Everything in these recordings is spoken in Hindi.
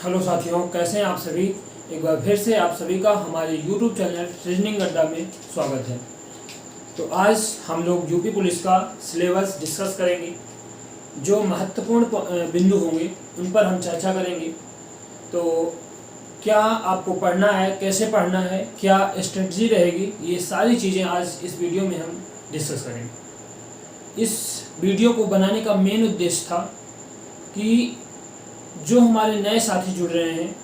हेलो साथियों, कैसे हैं आप सभी। एक बार फिर से आप सभी का हमारे YouTube चैनल रीजनिंग अड्डा में स्वागत है। तो आज हम लोग यूपी पुलिस का सिलेबस डिस्कस करेंगे। जो महत्वपूर्ण बिंदु होंगे उन पर हम चर्चा करेंगे। तो क्या आपको पढ़ना है, कैसे पढ़ना है, क्या स्ट्रेटजी रहेगी, ये सारी चीज़ें आज इस वीडियो में हम डिस्कस करेंगे। इस वीडियो को बनाने का मेन उद्देश्य था कि जो हमारे नए साथी जुड़ रहे हैं,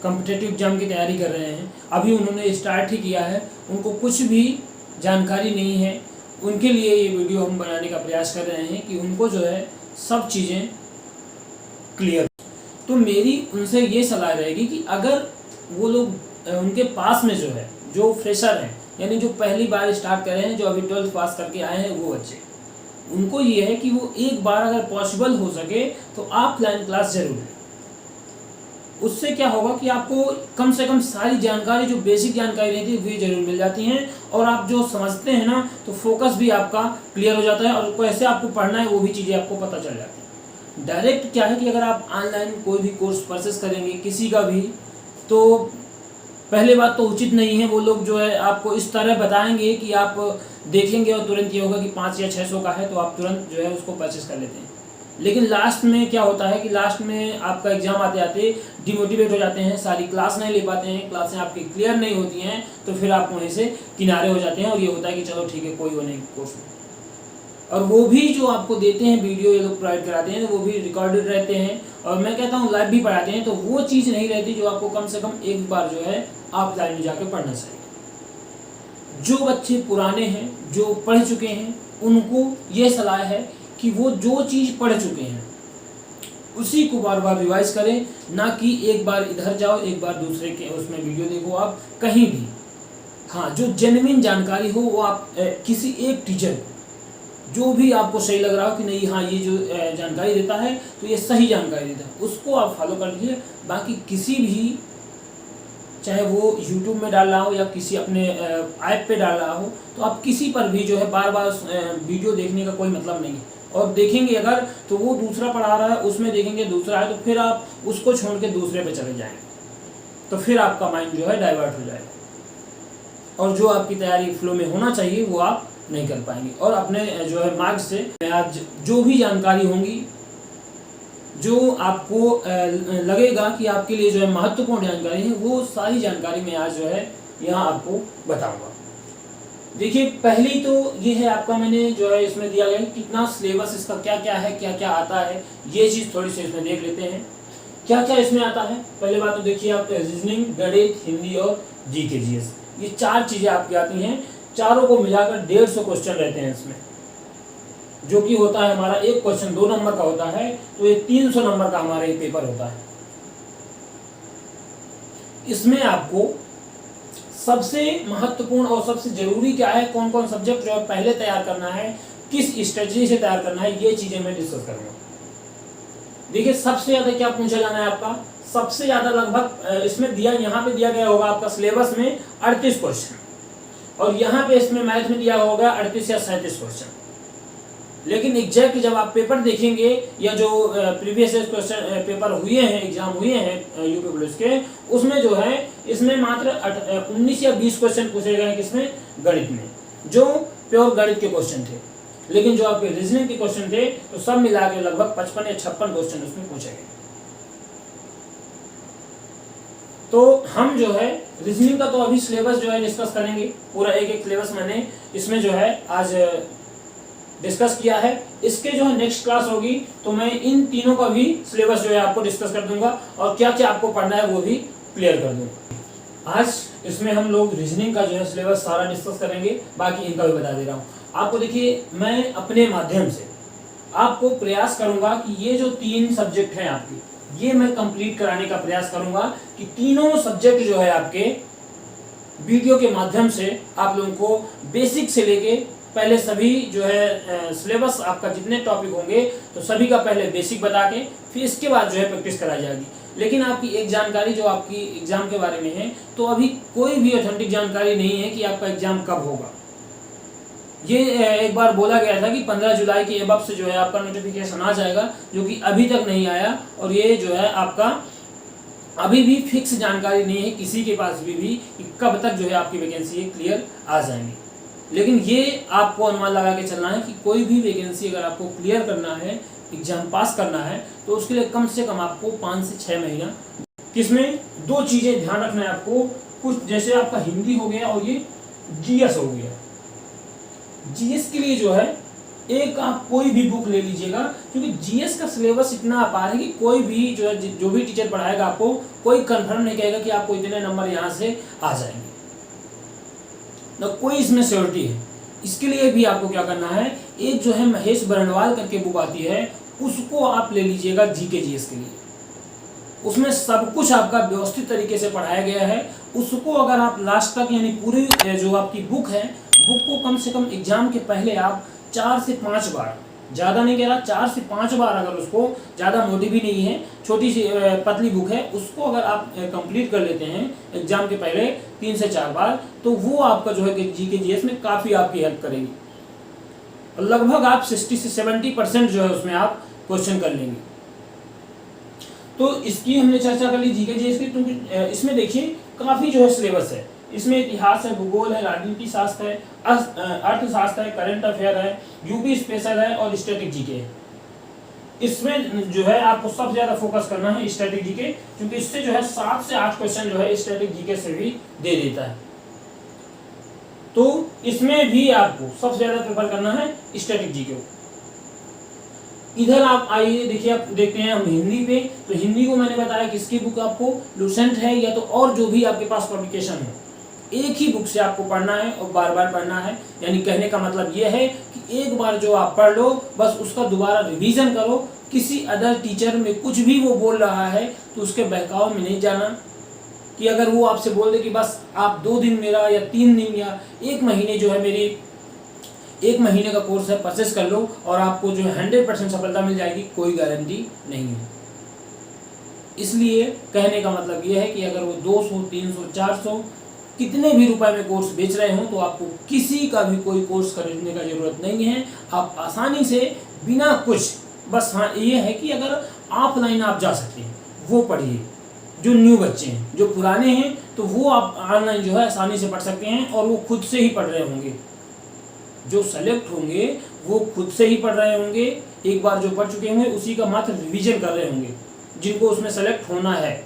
कॉम्पिटिटिव एग्जाम की तैयारी कर रहे हैं, अभी उन्होंने स्टार्ट ही किया है, उनको कुछ भी जानकारी नहीं है, उनके लिए ये वीडियो हम बनाने का प्रयास कर रहे हैं कि उनको जो है सब चीज़ें क्लियर। तो मेरी उनसे ये सलाह रहेगी कि अगर वो लोग उनके पास में जो है, जो फ्रेशर हैं, यानी जो पहली बार स्टार्ट कर रहे हैं, जो अभी 12th पास करके आए हैं वो बच्चे, उनको ये है कि वो एक बार अगर पॉसिबल हो सके तो ऑफलाइन क्लास जरूर लें। उससे क्या होगा कि आपको कम से कम सारी जानकारी, जो बेसिक जानकारी रहती है वे जरूर मिल जाती हैं, और आप जो समझते हैं ना तो फोकस भी आपका क्लियर हो जाता है, और कैसे आपको पढ़ना है वो भी चीज़ें आपको पता चल जाती है। डायरेक्ट क्या है कि अगर आप ऑनलाइन कोई भी कोर्स परचेस करेंगे किसी का भी, तो पहले बात तो उचित नहीं है। वो लोग जो है आपको इस तरह बताएंगे कि आप देखेंगे और तुरंत ये होगा कि 500 या 600 का है, तो आप तुरंत जो है उसको परचेस कर लेते हैं। लेकिन लास्ट में क्या होता है कि लास्ट में आपका एग्जाम आते आते डिमोटिवेट हो जाते हैं, सारी क्लास नहीं ले पाते हैं, क्लासें आपकी क्लियर नहीं होती हैं, तो फिर आप वहीं से किनारे हो जाते हैं, और ये होता है कि चलो ठीक है, कोई वो नहीं कोर्स में। और वो भी जो आपको देते हैं वीडियो, ये लोग प्रोवाइड कराते हैं, तो वो भी रिकॉर्डेड रहते हैं, और मैं कहता हूँ लाइव भी पढ़ाते हैं, तो वो चीज़ नहीं रहती जो आपको कम से कम एक बार जो है ऑफलाइन में जाकर पढ़ना चाहिए। जो बच्चे पुराने हैं, जो पढ़ चुके हैं, उनको ये सलाह है कि वो जो चीज़ पढ़ चुके हैं उसी को बार बार रिवाइज करें, ना कि एक बार इधर जाओ, एक बार दूसरे के उसमें वीडियो देखो, आप कहीं भी। हाँ, जो जेन्युइन जानकारी हो वो आप किसी एक टीचर, जो भी आपको सही लग रहा हो कि नहीं हाँ ये जो जानकारी देता है तो ये सही जानकारी देता है, उसको आप फॉलो कर लीजिए। बाकी किसी भी, चाहे वो YouTube में डाल रहा हो या किसी अपने ऐप पे डाल रहा हो, तो आप किसी पर भी जो है बार बार वीडियो देखने का कोई मतलब नहीं है। और देखेंगे अगर तो वो दूसरा पढ़ा रहा है, उसमें देखेंगे दूसरा है, तो फिर आप उसको छोड़ के दूसरे पे चले जाएंगे, तो फिर आपका माइंड जो है डाइवर्ट हो जाएगा, और जो आपकी तैयारी फ्लो में होना चाहिए वो आप नहीं कर पाएंगे। और अपने जो है मार्क्स से आज जो भी जानकारी होंगी, जो आपको लगेगा कि आपके लिए जो है महत्वपूर्ण जानकारी है, वो सारी जानकारी मैं आज जो है यहाँ आपको बताऊंगा। देखिए, पहली तो ये है आपका, मैंने जो है इसमें दिया गया कितना सिलेबस इसका क्या क्या है, क्या क्या आता है, ये चीज़ थोड़ी सी इसमें देख लेते हैं क्या क्या इसमें आता है। पहले बात तो देखिए, आप रीजनिंग, गणित, हिंदी और जीके जीएस, ये 4 चीज़ें आपकी आती हैं। चारों को मिलाकर 150 क्वेश्चन रहते हैं इसमें, जो कि होता है हमारा एक क्वेश्चन 2 नंबर का होता है, तो ये 300 नंबर का हमारा ये पेपर होता है। इसमें आपको सबसे महत्वपूर्ण और सबसे जरूरी क्या है, कौन कौन सब्जेक्ट जो है पहले तैयार करना है, किस स्ट्रेटजी से तैयार करना है, ये चीजें मैं डिस्कस करूंगा। देखिए, सबसे ज्यादा क्या पूछा जाना है आपका, सबसे ज्यादा लगभग इसमें दिया, यहाँ पे दिया गया होगा आपका सिलेबस में 38 क्वेश्चन, और यहाँ पे इसमें मैथ में दिया होगा 38 या 37 क्वेश्चन। लेकिन एग्जैक्ट जब आप पेपर देखेंगे, या जो प्रीवियस क्वेश्चन पेपर हुए हैं, एग्जाम हुए हैं यूपी पुलिस के, उसमें जो है इसमें मात्र 19 या 20 क्वेश्चन पूछे गए हैं, किसमें, गणित में, जो प्योर गणित के क्वेश्चन थे। लेकिन जो आपके रीजनिंग के क्वेश्चन थे, तो सब मिला के लगभग 55 या 56 क्वेश्चन उसमें पूछे गए। तो हम जो है रीजनिंग का तो अभी सिलेबस जो है डिस्कस करेंगे, पूरा एक एक सिलेबस मैंने इसमें जो है आज डिस्कस किया है। इसके जो है नेक्स्ट क्लास होगी तो मैं इन तीनों का भी सिलेबस जो है आपको डिस्कस कर दूंगा, और क्या क्या आपको पढ़ना है वो भी क्लियर कर दूंगा। आज इसमें हम लोग रीजनिंग का जो है सिलेबस सारा डिस्कस करेंगे, बाकी इनका भी बता दे रहा हूँ आपको। देखिए, मैं अपने माध्यम से आपको प्रयास करूंगा कि ये जो 3 सब्जेक्ट हैं आपके, ये मैं कंप्लीट कराने का प्रयास करूंगा कि तीनों सब्जेक्ट जो है आपके वीडियो के माध्यम से आप लोगों को बेसिक से लेके पहले सभी जो है सिलेबस आपका जितने टॉपिक होंगे, तो सभी का पहले बेसिक बता के फिर इसके बाद जो है प्रैक्टिस कराई जाएगी। लेकिन आपकी एक जानकारी जो आपकी एग्जाम के बारे में है, तो अभी कोई भी ऑथेंटिक जानकारी नहीं है कि आपका एग्जाम कब होगा। ये एक बार बोला गया था कि 15 जुलाई के एबव से जो है आपका नोटिफिकेशन आ जाएगा, जो कि अभी तक नहीं आया, और ये जो है आपका अभी भी फिक्स जानकारी नहीं है किसी के पास भी कि कब तक जो है आपकी वैकेंसी क्लियर आ जाएंगी। लेकिन ये आपको अनुमान लगा के चलना है कि कोई भी वैकेंसी अगर आपको क्लियर करना है, एग्जाम पास करना है, तो उसके लिए कम से कम आपको 5 से 6 महीना। किसमें 2 चीज़ें ध्यान रखना है आपको, कुछ जैसे आपका हिंदी हो गया और ये जीएस हो गया। जीएस के लिए जो है एक आप कोई भी बुक ले लीजिएगा, क्योंकि जीएस का सिलेबस इतना अपार है कि कोई भी जो है, जो भी टीचर पढ़ाएगा आपको, कोई कंफर्म नहीं कहेगा कि आपको इतने नंबर यहाँ से आ जाएंगे, ना कोई इसमें श्योरिटी है। इसके लिए भी आपको क्या करना है, एक जो है महेश बरनवाल करके बुक आती है, उसको आप ले लीजिएगा जीके जीएस के लिए। उसमें सब कुछ आपका व्यवस्थित तरीके से पढ़ाया गया है। उसको अगर आप लास्ट तक, यानी पूरी जो आपकी बुक है, बुक को कम से कम एग्जाम के पहले आप 4 से 5 बार, ज़्यादा नहीं कह रहा, 4 से 5 बार, अगर उसको, ज़्यादा मोटी भी नहीं है, छोटी सी पतली बुक है, उसको अगर आप कंप्लीट कर लेते हैं एग्जाम के पहले 3 से 4 बार, तो वो आपका जो है जीके जीएस में काफ़ी आपकी हेल्प करेगी। लगभग आप 60 से 70% जो है उसमें आप क्वेश्चन कर लेंगे। तो इसकी हमने चर्चा कर ली जीके जीएस की। क्योंकि इसमें देखिए काफ़ी जो है सिलेबस है। इसमें इतिहास है, भूगोल है, राजनीति शास्त्र है, अर्थशास्त्र है, करंट अफेयर है, यूपी स्पेशल है और स्टैटिक जीके है। इसमें जो है आपको सबसे ज़्यादा फोकस करना है स्टैटिक जीके, क्योंकि इससे जो है 7 से 8 क्वेश्चन जो है स्टैटिक जीके से भी दे देता है। तो इसमें भी आपको सबसे ज़्यादा प्रेफर करना है स्टैटिक जीके को। इधर आप आइए, देखिए, आप देखते हैं हम हिंदी पे। तो हिंदी को मैंने बताया किसकी बुक आपको, लुसेंट है या तो और जो भी आपके पास पब्लिकेशन है, एक ही बुक से आपको पढ़ना है और बार बार पढ़ना है। यानी कहने का मतलब ये है कि एक बार जो आप पढ़ लो, बस उसका दोबारा रिवीजन करो। किसी अदर टीचर में कुछ भी वो बोल रहा है तो उसके बहकाव में नहीं जाना, कि अगर वो आपसे बोल दे कि बस आप 2 दिन मेरा या 3 दिन या 1 महीने जो है मेरी 1 महीने का कोर्स है, परचेस कर लो और आपको जो है 100% सफलता मिल जाएगी, कोई गारंटी नहीं है। इसलिए कहने का मतलब ये है कि अगर वो 200, 300, 400 कितने भी रुपए में कोर्स बेच रहे हो, तो आपको किसी का भी कोई कोर्स खरीदने का जरूरत नहीं है। आप आसानी से बिना कुछ, बस हाँ ये है कि अगर ऑफलाइन आप जा सकते हैं वो पढ़िए। जो न्यू बच्चे हैं, जो पुराने हैं, तो वो आप ऑनलाइन जो है आसानी से पढ़ सकते हैं और वो खुद से ही पढ़ रहे होंगे। जो सेलेक्ट होंगे वो खुद से ही पढ़ रहे होंगे, एक बार जो पढ़ चुके होंगे उसी का मात्र रिवीजन कर रहे होंगे, जिनको उसमें सेलेक्ट होना है।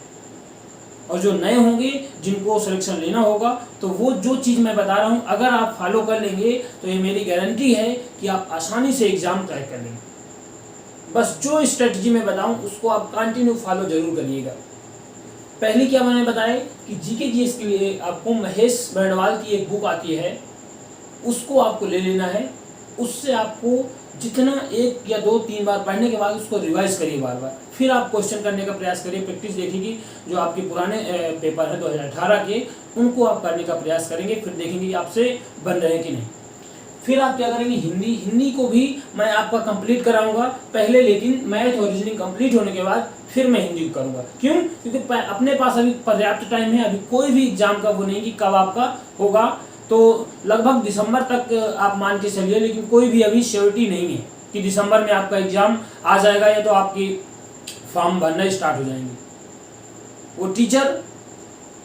और जो नए होंगे, जिनको सिलेक्शन लेना होगा, तो वो जो चीज़ मैं बता रहा हूँ अगर आप फॉलो कर लेंगे तो ये मेरी गारंटी है कि आप आसानी से एग्ज़ाम क्रैक कर लेंगे। बस जो स्ट्रेटजी मैं बताऊँ उसको आप कंटिन्यू फॉलो जरूर करिएगा। पहले क्या मैंने बताया कि जीके जीएस के लिए आपको महेश बरनवाल की एक बुक आती है, उसको आपको ले लेना है। उससे आपको जितना 1 या 2-3 बार पढ़ने के बाद उसको रिवाइज करिए बार बार, फिर आप क्वेश्चन करने का प्रयास करिए, प्रैक्टिस देखिएगी। जो आपके पुराने पेपर हैं 2018 के, उनको आप करने का प्रयास करेंगे, फिर देखेंगे आपसे बन रहे हैं कि नहीं। फिर आप क्या करेंगे, हिंदी को भी मैं आपका कंप्लीट कराऊंगा पहले, लेकिन मैथ और रीजनिंग कंप्लीट होने के बाद फिर मैं हिंदी को करूंगा। क्यों? क्योंकि अपने पास अभी पर्याप्त टाइम है, अभी कोई भी एग्जाम का वो नहीं कि कब आपका होगा। तो लगभग दिसंबर तक आप मान के चलिए, लेकिन कोई भी अभी श्योरिटी नहीं है कि दिसंबर में आपका एग्जाम आ जाएगा या तो आपकी फॉर्म भरना स्टार्ट हो जाएंगे। वो टीचर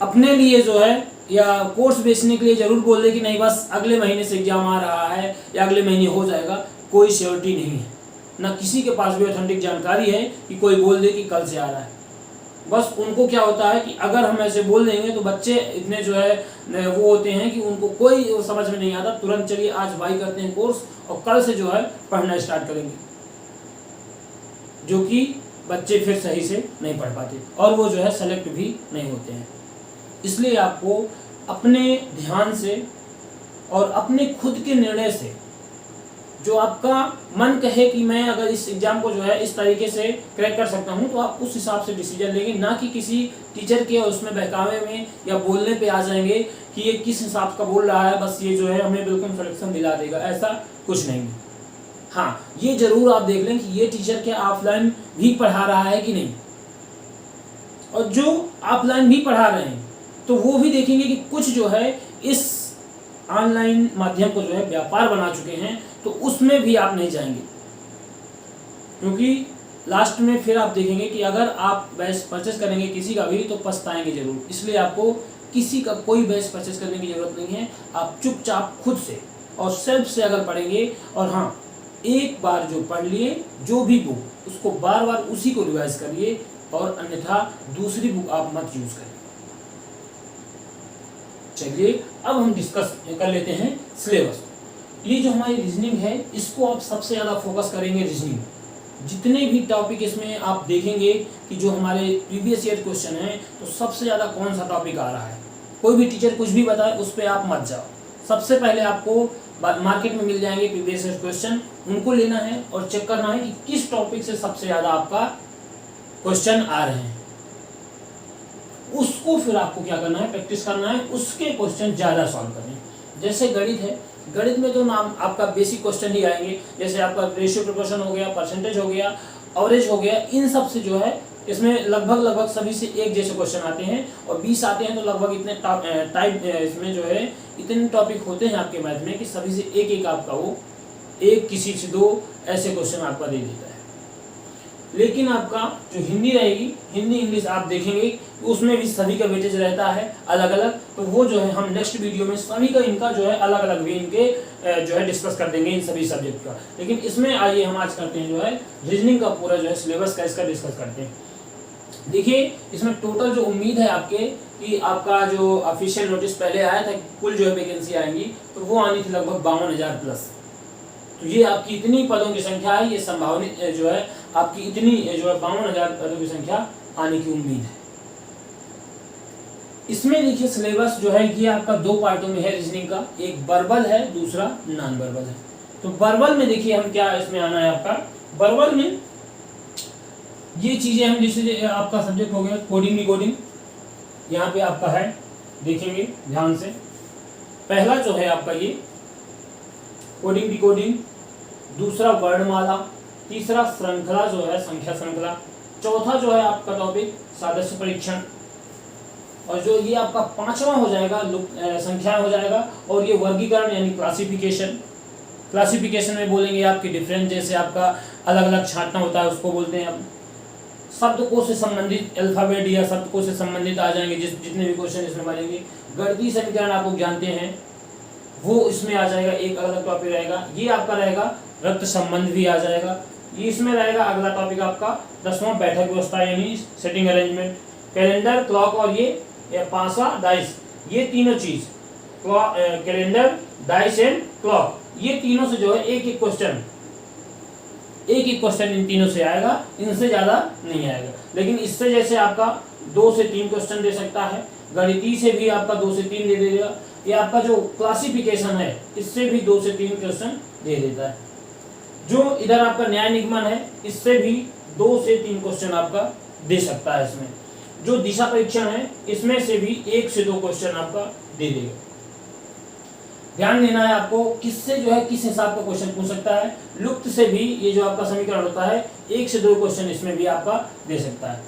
अपने लिए जो है या कोर्स बेचने के लिए जरूर बोल दे कि नहीं बस अगले महीने से एग्जाम आ रहा है या अगले महीने हो जाएगा, कोई श्योरिटी नहीं है। ना किसी के पास भी ऑथेंटिक जानकारी है कि कोई बोल दे कि कल से आ रहा है। बस उनको क्या होता है कि अगर हम ऐसे बोल देंगे तो बच्चे इतने जो है वो होते हैं कि उनको कोई समझ में नहीं आता, तुरंत चलिए आज बाई करते हैं कोर्स और कल से जो है पढ़ना स्टार्ट करेंगे, जो कि बच्चे फिर सही से नहीं पढ़ पाते और वो जो है सेलेक्ट भी नहीं होते हैं। इसलिए आपको अपने ध्यान से और अपने खुद के निर्णय से, जो आपका मन कहे कि मैं अगर इस एग्जाम को जो है इस तरीके से क्रैक कर सकता हूं, तो आप उस हिसाब से डिसीजन लेंगे, ना कि किसी टीचर के उसमें बहकावे में या बोलने पे आ जाएंगे कि ये किस हिसाब का बोल रहा है, बस ये जो है हमें बिल्कुल सिलेक्शन दिला देगा। ऐसा कुछ नहीं है। हाँ, ये जरूर आप देख लें कि ये टीचर क्या ऑफलाइन भी पढ़ा रहा है कि नहीं, और जो ऑफलाइन भी पढ़ा रहे हैं तो वो भी देखेंगे कि कुछ जो है इस ऑनलाइन माध्यम को जो है व्यापार बना चुके हैं, तो उसमें भी आप नहीं जाएंगे। क्योंकि लास्ट में फिर आप देखेंगे कि अगर आप बैच परचेस करेंगे किसी का भी तो पछताएंगे जरूर। इसलिए आपको किसी का कोई बैच परचेस करने की ज़रूरत नहीं है। आप चुपचाप खुद से और सेल्फ से अगर पढ़ेंगे, और हाँ, एक बार जो पढ़ लिए जो भी बुक उसको बार बार उसी को रिवाइज करिए, और अन्यथा दूसरी बुक आप मत यूज करें। चलिए अब हम डिस्कस कर लेते हैं सिलेबस। ये जो हमारी रीजनिंग है इसको आप सबसे ज़्यादा फोकस करेंगे। रीजनिंग जितने भी टॉपिक इसमें आप देखेंगे कि जो हमारे प्रीवियस ईयर क्वेश्चन हैं, तो सबसे ज़्यादा कौन सा टॉपिक आ रहा है। कोई भी टीचर कुछ भी बताए उस पर आप मत जाओ। सबसे पहले आपको मार्केट में मिल जाएंगे प्रीवियस ईयर क्वेश्चन, उनको लेना है और चेक करना है कि किस टॉपिक से सबसे ज़्यादा आपका क्वेश्चन आ रहे हैं। उसको फिर आपको क्या करना है, प्रैक्टिस करना है, उसके क्वेश्चन ज़्यादा सॉल्व करने। जैसे गणित है, गणित में तो नाम आपका बेसिक क्वेश्चन ही आएंगे, जैसे आपका रेशियो प्रोपोर्शन हो गया, परसेंटेज हो गया, एवरेज हो गया। इन सब से जो है इसमें लगभग सभी से एक जैसे क्वेश्चन आते हैं, और 20 आते हैं तो लगभग इतने टाइप इसमें जो है इतने टॉपिक होते हैं आपके मैथ में कि सभी से एक एक आपका वो एक, किसी से 2 ऐसे क्वेश्चन आपका दे देता है। लेकिन आपका जो हिंदी रहेगी, हिंदी इंग्लिश आप देखेंगे उसमें भी सभी का वेटेज रहता है अलग अलग। तो वो जो है हम नेक्स्ट वीडियो में सभी का इनका जो है अलग अलग वे इनके जो है डिस्कस कर देंगे इन सभी सब्जेक्ट का। लेकिन इसमें आइए हम आज करते हैं जो है रीजनिंग का पूरा जो है सिलेबस का इसका डिस्कस करते हैं। देखिए इसमें टोटल जो उम्मीद है आपके कि आपका जो ऑफिशियल नोटिस पहले आया था कुल जो है वैकेंसी आएंगी, तो वो आनी थी लगभग 52,000 प्लस। तो ये आपकी इतनी पदों की संख्या है, ये संभावनित जो है आपकी इतनी जो है 52,000 पदों की संख्या आने की उम्मीद है। इसमें देखिए सिलेबस जो है ये आपका 2 पार्टों में है रीजनिंग का, एक वर्बल है, दूसरा नॉन वर्बल है। तो वर्बल में देखिए हम क्या इसमें आना है आपका, वर्बल में ये चीजें हम जैसे आपका सब्जेक्ट हो गया कोडिंग डिकोडिंग, यहाँ पे आपका है, देखेंगे ध्यान से। पहला जो है आपका ये कोडिंग डिकोडिंग, दूसरा वर्णमाला, तीसरा श्रृंखला जो है संख्या श्रृंखला, चौथा जो है आपका टॉपिक सादृश्य परीक्षण, और जो ये आपका 5वां हो जाएगा संख्या हो जाएगा, और ये वर्गीकरण यानी क्लासिफिकेशन। क्लासिफिकेशन में बोलेंगे आपके डिफरेंस, जैसे आपका अलग अलग छांटना होता है उसको बोलते हैं। अब शब्दकोश से संबंधित अल्फाबेट या शब्दकोश से संबंधित आ जाएंगे जितने भी क्वेश्चन इसमें बनेंगे। गणितीय समीकरण आप लोग जानते हैं वो इसमें आ जाएगा, एक अलग टॉपिक रहेगा। ये आपका रहेगा रक्त संबंध भी आ जाएगा। ये इसमें रहेगा अगला टॉपिक आपका 10वां बैठक व्यवस्था यानी सेटिंग अरेंजमेंट, कैलेंडर, क्लॉक, और ये 5वां डाइस। ये तीनों चीज कैलेंडर, डाइस एंड क्लॉक, ये तीनों से जो है एक एक क्वेश्चन इन तीनों से आएगा, इनसे ज्यादा नहीं आएगा। लेकिन इससे जैसे आपका 2 से 3 क्वेश्चन दे सकता है, गणितीय से भी आपका 2 से 3 दे देगा। ये आपका जो क्लासिफिकेशन है इससे भी 2 से 3 क्वेश्चन दे देता है। जो इधर आपका न्याय निगमन है इससे भी 2 से 3 क्वेश्चन आपका दे सकता है। इसमें जो दिशा परीक्षण है इसमें से भी 1 से 2 क्वेश्चन आपका दे देगा। ध्यान देना है आपको किससे जो है किस हिसाब का क्वेश्चन पूछ सकता है। लुप्त से भी ये जो आपका समीकरण होता है 1 से 2 क्वेश्चन इसमें भी आपका दे सकता है।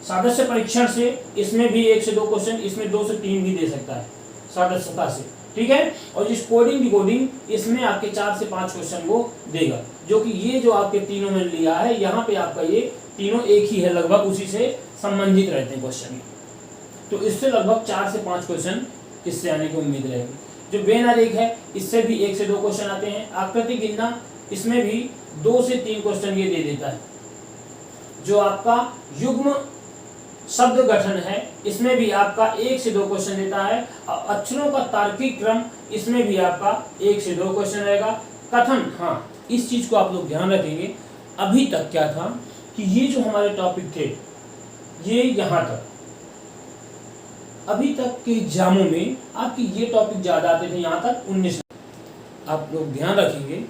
सादृश्य परीक्षण से इसमें भी 1 से 2 क्वेश्चन, इसमें 2 से 3 भी दे सकता है सादृश्यता से, ठीक है। और जिस कोडिंग डिकोडिंग इसमें आपके 4 से 5 क्वेश्चन वो देगा, जो कि ये जो आपके तीनों में लिया है यहाँ पे आपका ये तीनों एक ही है, लगभग उसी से संबंधित रहते हैं क्वेश्चन। तो इससे लगभग 4 से 5 क्वेश्चन इससे आने की उम्मीद रहेगी। जो वेन आरेख है इससे भी 1 से 2 क्वेश्चन आते हैं। आकृति गिनना इसमें भी 2 से 3 क्वेश्चन ये दे देता है। जो आपका युग्म शब्द गठन है इसमें भी आपका 1 से 2 क्वेश्चन देता है। अक्षरों का तार्किक क्रम इसमें भी आपका 1 से 2 क्वेश्चन रहेगा। कथन, हाँ इस चीज को आप लोग ध्यान रखेंगे। अभी तक क्या था कि ये जो हमारे टॉपिक थे ये यहाँ तक, अभी तक के एग्जामों में आपके ये टॉपिक ज्यादा आते थे, यहाँ तक 19। आप लोग ध्यान रखेंगे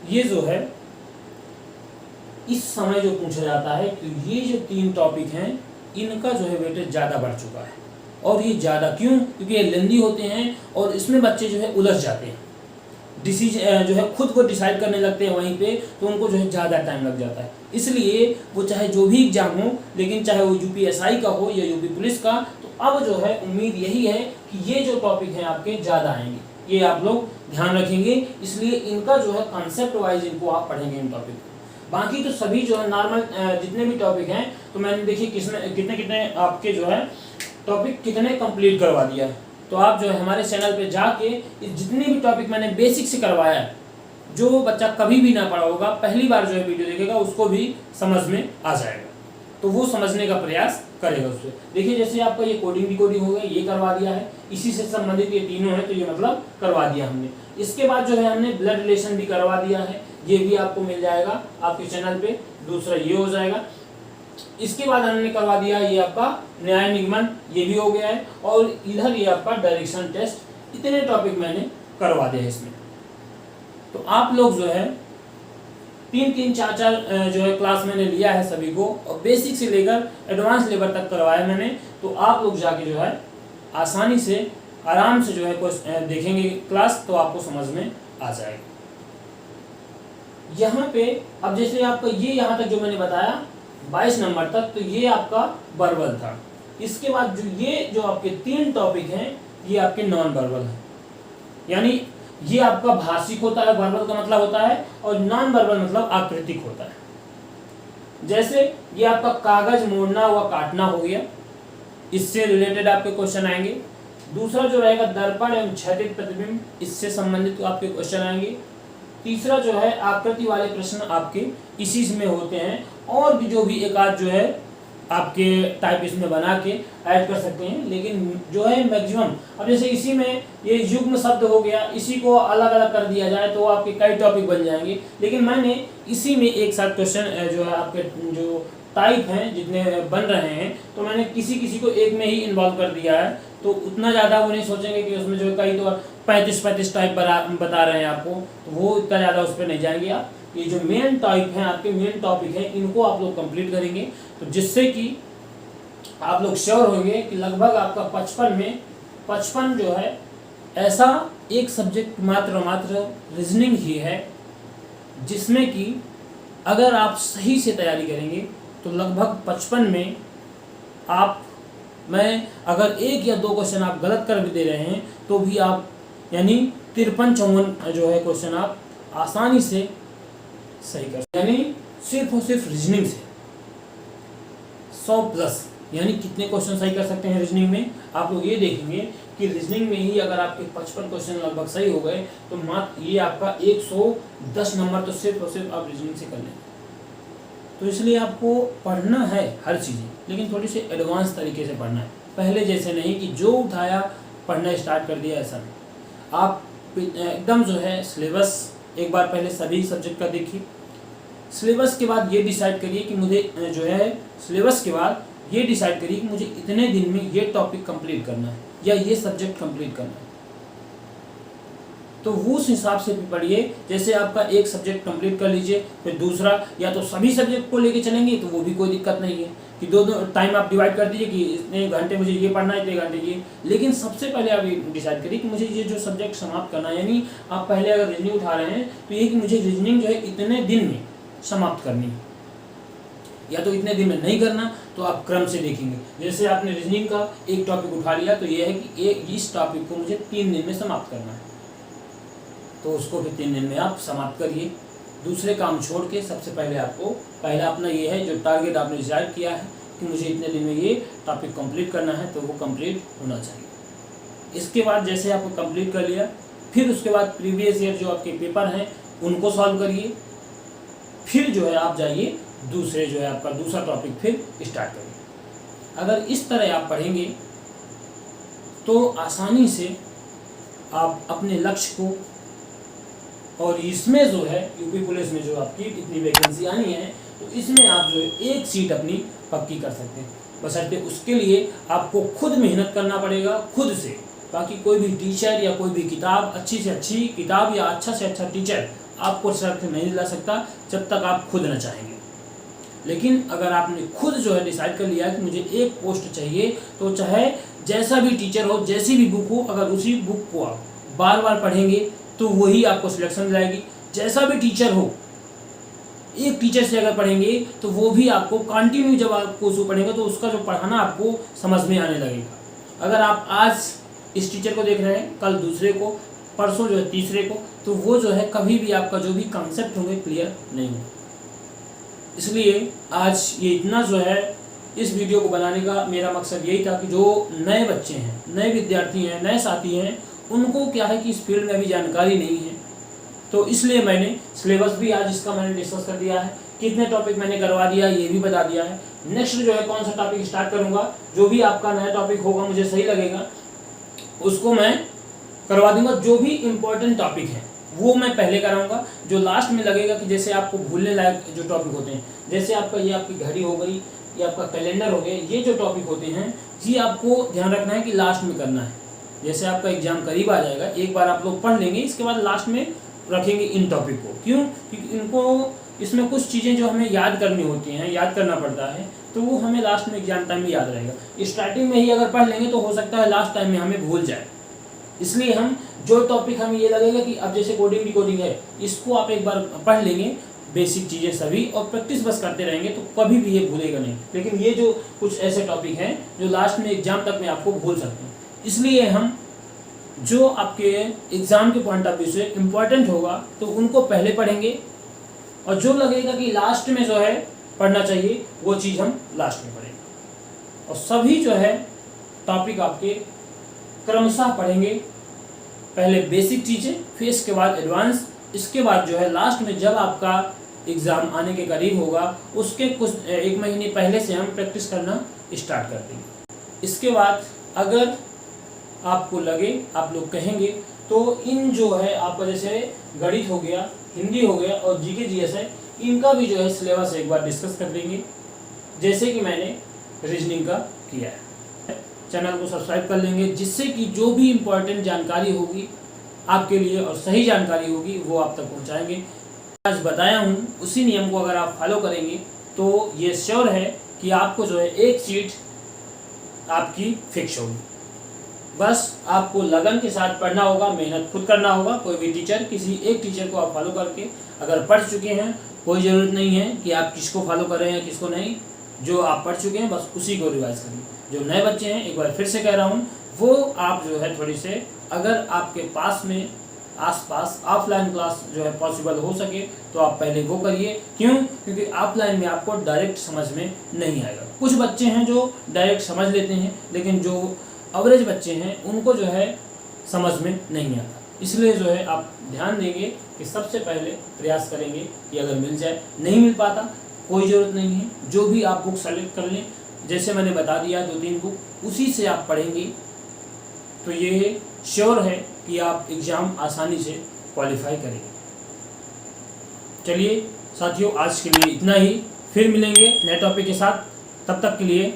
ये जो है इस समय जो पूछा जाता है कि ये जो 3 टॉपिक हैं इनका जो है वेटेज ज़्यादा बढ़ चुका है। और ये ज़्यादा क्यों? क्योंकि ये लेंदी होते हैं और इसमें बच्चे जो है उलझ जाते हैं, जो है खुद को डिसाइड करने लगते हैं वहीं पे, तो उनको जो है ज़्यादा टाइम लग जाता है। इसलिए वो चाहे जो भी एग्जाम हो, लेकिन चाहे वो यूपीएसआई का हो या यूपी पुलिस का, तो अब जो है उम्मीद यही है कि ये जो टॉपिक हैं आपके ज़्यादा आएंगे। ये आप लोग ध्यान रखेंगे, इसलिए इनका जो है कॉन्सेप्ट वाइज इनको आप पढ़ेंगे इन टॉपिक को। बाकी तो सभी जो है नॉर्मल जितने भी टॉपिक हैं तो मैंने देखिए कितने कितने आपके जो है टॉपिक कितने कंप्लीट करवा दिया है। तो आप जो है हमारे चैनल पे जाके जितने भी टॉपिक मैंने बेसिक से करवाया है, जो बच्चा कभी भी ना पढ़ा होगा पहली बार जो है वीडियो देखेगा उसको भी समझ में आ जाएगा, तो वो समझने का प्रयास करेगा उससे। देखिए जैसे आपका ये कोडिंग डिकोडिंग हो गया, ये करवा दिया है, इसी से संबंधित ये तीनों है, तो ये मतलब करवा दिया हमने। इसके बाद जो है हमने ब्लड रिलेशन भी करवा दिया है, ये भी आपको मिल जाएगा आपके चैनल पे। दूसरा ये हो जाएगा। इसके बाद हमने करवा दिया ये आपका न्याय निगमन, ये भी हो गया है, और इधर ये आपका डायरेक्शन टेस्ट। इतने टॉपिक मैंने करवा दिया है इसमें। तो आप लोग जो है 3-3, 4-4 जो है क्लास मैंने लिया है सभी को, और बेसिक से लेकर एडवांस लेवल तक करवाया मैंने। तो आप लोग जाके जो है आसानी से आराम से जो है देखेंगे क्लास, तो आपको समझ में आ जाएगा। यहाँ पे अब जैसे आपका ये यहाँ तक जो मैंने बताया 22 नंबर तक, तो ये आपका वर्बल था। इसके बाद जो आपके 3 टॉपिक हैं ये आपके नॉन वर्बल है, यानी ये आपका भाषिक होता है, वर्बल का मतलब होता है, और नॉन वर्बल मतलब आकृतिक होता है। जैसे ये आपका कागज मोड़ना व काटना हो गया, इससे रिलेटेड आपके क्वेश्चन आएंगे। दूसरा जो रहेगा दर्पण एवं क्षैतिज प्रतिबिंब, इससे संबंधित आपके क्वेश्चन आएंगे। तीसरा जो है आकृति वाले प्रश्न आपके इसी में होते हैं, और भी जो भी एक आध जो है आपके टाइप इसमें बना के ऐड कर सकते हैं, लेकिन जो है मैक्सिमम अब जैसे इसी में ये युग्म शब्द हो गया, इसी को अलग अलग कर दिया जाए तो आपके कई टॉपिक बन जाएंगे। लेकिन मैंने इसी में एक साथ क्वेश्चन जो है आपके जो टाइप हैं जितने बन रहे हैं, तो मैंने किसी को एक में ही इन्वॉल्व कर दिया है, तो उतना ज़्यादा वो नहीं सोचेंगे कि उसमें जो कई तो 35 टाइप बता रहे हैं आपको, तो वो इतना ज़्यादा उस पर नहीं जाएंगे आप। ये जो मेन टाइप हैं आपके मेन टॉपिक हैं, इनको आप लोग कंप्लीट करेंगे, तो जिससे कि आप लोग श्योर होंगे कि लगभग आपका 55 जो है ऐसा एक सब्जेक्ट मात्र रीजनिंग ही है, जिसमें कि अगर आप सही से तैयारी करेंगे तो लगभग 55 में मैं अगर 1 या 2 क्वेश्चन आप गलत कर भी दे रहे हैं तो भी आप यानी 53-54 जो है क्वेश्चन आप आसानी से सही कर, यानी सिर्फ और सिर्फ रीजनिंग से 100+, यानी कितने क्वेश्चन सही कर सकते हैं रीजनिंग में। आप लोग ये देखेंगे कि रीजनिंग में ही अगर आपके 55 क्वेश्चन लगभग सही हो गए तो मात्र ये आपका 110 नंबर तो सिर्फ और सिर्फ आप रीजनिंग से कर लें। तो इसलिए आपको पढ़ना है हर चीज़ें, लेकिन थोड़ी सी एडवांस तरीके से पढ़ना है, पहले जैसे नहीं कि जो उठाया पढ़ना स्टार्ट कर दिया, ऐसा नहीं। आप एकदम जो है सिलेबस एक बार पहले सभी सब्जेक्ट का देखिए, सिलेबस के बाद ये डिसाइड करिए कि मुझे जो है सिलेबस के बाद ये डिसाइड करिए कि मुझे इतने दिन में ये टॉपिक कंप्लीट करना है या ये सब्जेक्ट कंप्लीट करना है, तो वो उस हिसाब से भी पढ़िए। जैसे आपका एक सब्जेक्ट कंप्लीट कर लीजिए, फिर दूसरा, या तो सभी सब्जेक्ट को लेके चलेंगे तो वो भी कोई दिक्कत नहीं है कि दो टाइम आप डिवाइड कर दीजिए कि इतने घंटे मुझे ये पढ़ना है, इतने घंटे ये। लेकिन सबसे पहले आप डिसाइड करिए कि मुझे ये जो सब्जेक्ट समाप्त करना है, यानी आप पहले अगर रीजनिंग उठा रहे हैं तो ये कि मुझे रीजनिंग जो है इतने दिन में समाप्त करनी है, या तो इतने दिन में नहीं करना, तो आप क्रम से देखेंगे। जैसे आपने रीजनिंग का एक टॉपिक उठा लिया तो ये है कि इस टॉपिक को मुझे 3 दिन में समाप्त करना है, तो उसको भी 3 दिन में आप समाप्त करिए। दूसरे काम छोड़ के सबसे पहले आपको पहला अपना ये है जो टारगेट आपने डिसाइड किया है कि मुझे इतने दिन में ये टॉपिक कंप्लीट करना है, तो वो कंप्लीट होना चाहिए। इसके बाद जैसे आपको कंप्लीट कर लिया, फिर उसके बाद प्रीवियस ईयर जो आपके पेपर हैं उनको सॉल्व करिए, फिर जो है आप जाइए दूसरे जो है आपका दूसरा टॉपिक फिर स्टार्ट करिए। अगर इस तरह आप पढ़ेंगे तो आसानी से आप अपने लक्ष्य को, और इसमें जो है यूपी पुलिस में जो आपकी इतनी वैकेंसी आनी है, तो इसमें आप जो है एक सीट अपनी पक्की कर सकते हैं। बशर्ते उसके लिए आपको खुद मेहनत करना पड़ेगा, खुद से। बाकी कोई भी टीचर या कोई भी किताब, अच्छी से अच्छी किताब या अच्छा से अच्छा टीचर आपको शर्त नहीं दिला सकता जब तक आप खुद न चाहेंगे। लेकिन अगर आपने खुद जो है डिसाइड कर लिया कि मुझे एक पोस्ट चाहिए, तो चाहे जैसा भी टीचर हो, जैसी भी बुक हो, अगर उसी बुक को आप बार बार पढ़ेंगे तो वही आपको सिलेक्शन दिलाएगी। जैसा भी टीचर हो, एक टीचर से अगर पढ़ेंगे तो वो भी आपको कंटिन्यू, जब आपको उसको पढ़ेंगे तो उसका जो पढ़ाना आपको समझ में आने लगेगा। अगर आप आज इस टीचर को देख रहे हैं, कल दूसरे को, परसों जो है तीसरे को, तो वो जो है कभी भी आपका जो भी कॉन्सेप्ट होंगे क्लियर नहीं होगा। इसलिए आज ये इतना जो है इस वीडियो को बनाने का मेरा मकसद यही था कि जो नए बच्चे हैं, नए विद्यार्थी हैं, नए साथी हैं, उनको क्या है कि इस फील्ड में अभी जानकारी नहीं है, तो इसलिए मैंने सिलेबस भी आज इसका मैंने डिस्कस कर दिया है, कितने टॉपिक मैंने करवा दिया ये भी बता दिया है। नेक्स्ट जो है कौन सा टॉपिक स्टार्ट करूँगा, जो भी आपका नया टॉपिक होगा मुझे सही लगेगा उसको मैं करवा दूंगा। जो भी इम्पोर्टेंट टॉपिक है वो मैं पहले कराऊंगा, जो लास्ट में लगेगा कि जैसे आपको भूलने लायक जो टॉपिक होते हैं, जैसे आपका ये आपकी घड़ी हो गई, ये आपका कैलेंडर हो गया, ये जो टॉपिक होते हैं ये आपको ध्यान रखना है कि लास्ट में करना है। जैसे आपका एग्जाम करीब आ जाएगा, एक बार आप लोग पढ़ लेंगे, इसके बाद लास्ट में रखेंगे इन टॉपिक को। क्यों? क्योंकि इनको इसमें कुछ चीज़ें जो हमें याद करनी होती हैं, याद करना पड़ता है, तो वो हमें लास्ट में एग्जाम टाइम में याद रहेगा। स्टार्टिंग में ही अगर पढ़ लेंगे तो हो सकता है लास्ट टाइम में हमें भूल जाए। इसलिए हम जो टॉपिक हमें ये लगेगा कि अब जैसे कोडिंग डिकोडिंग है, इसको आप एक बार पढ़ लेंगे, बेसिक चीज़ें सभी, और प्रैक्टिस बस करते रहेंगे तो कभी भी ये भूलेगा नहीं। लेकिन ये जो कुछ ऐसे टॉपिक हैं जो लास्ट में एग्जाम तक में आपको भूल सकते हैं, इसलिए हम जो आपके एग्ज़ाम के पॉइंट ऑफ व्यू से इम्पोर्टेंट होगा तो उनको पहले पढ़ेंगे, और जो लगेगा कि लास्ट में जो है पढ़ना चाहिए वो चीज़ हम लास्ट में पढ़ेंगे। और सभी जो है टॉपिक आपके क्रमशः पढ़ेंगे, पहले बेसिक चीज़ें, फिर इसके बाद एडवांस, इसके बाद जो है लास्ट में जब आपका एग्ज़ाम आने के करीब होगा उसके कुछ एक महीने पहले से हम प्रैक्टिस करना स्टार्ट कर देंगे। इसके बाद अगर आपको लगे, आप लोग कहेंगे, तो इन जो है आपका जैसे गणित हो गया, हिंदी हो गया और जीके जीएस है, इनका भी जो है सिलेबस एक बार डिस्कस कर देंगे, जैसे कि मैंने रीजनिंग का किया है। चैनल को सब्सक्राइब कर लेंगे, जिससे कि जो भी इम्पोर्टेंट जानकारी होगी आपके लिए और सही जानकारी होगी वो आप तक पहुंचाएंगे। आज बताया हूं उसी नियम को अगर आप फॉलो करेंगे तो ये श्योर है कि आपको जो है एक सीट आपकी फिक्स होगी। बस आपको लगन के साथ पढ़ना होगा, मेहनत खुद करना होगा। कोई भी टीचर, किसी एक टीचर को आप फॉलो करके अगर पढ़ चुके हैं, कोई ज़रूरत नहीं है कि आप किसको फॉलो कर रहे हैं किसको नहीं, जो आप पढ़ चुके हैं बस उसी को रिवाइज करिए। जो नए बच्चे हैं, एक बार फिर से कह रहा हूँ, वो आप जो है थोड़ी से, अगर आपके पास में आसपास ऑफलाइन क्लास जो है पॉसिबल हो सके तो आप पहले वो करिए। क्यों? क्योंकि ऑफलाइन में आपको डायरेक्ट समझ में नहीं आएगा। कुछ बच्चे हैं जो डायरेक्ट समझ लेते हैं, लेकिन जो एवरेज बच्चे हैं उनको जो है समझ में नहीं आता। इसलिए जो है आप ध्यान देंगे कि सबसे पहले प्रयास करेंगे कि अगर मिल जाए, नहीं मिल पाता कोई ज़रूरत नहीं है, जो भी आप बुक सेलेक्ट कर लें, जैसे मैंने बता दिया 2-3 बुक, उसी से आप पढ़ेंगे तो ये श्योर है कि आप एग्ज़ाम आसानी से क्वालिफाई करेंगे। चलिए साथियों, आज के लिए इतना ही, फिर मिलेंगे नए टॉपिक के साथ। तब तक के लिए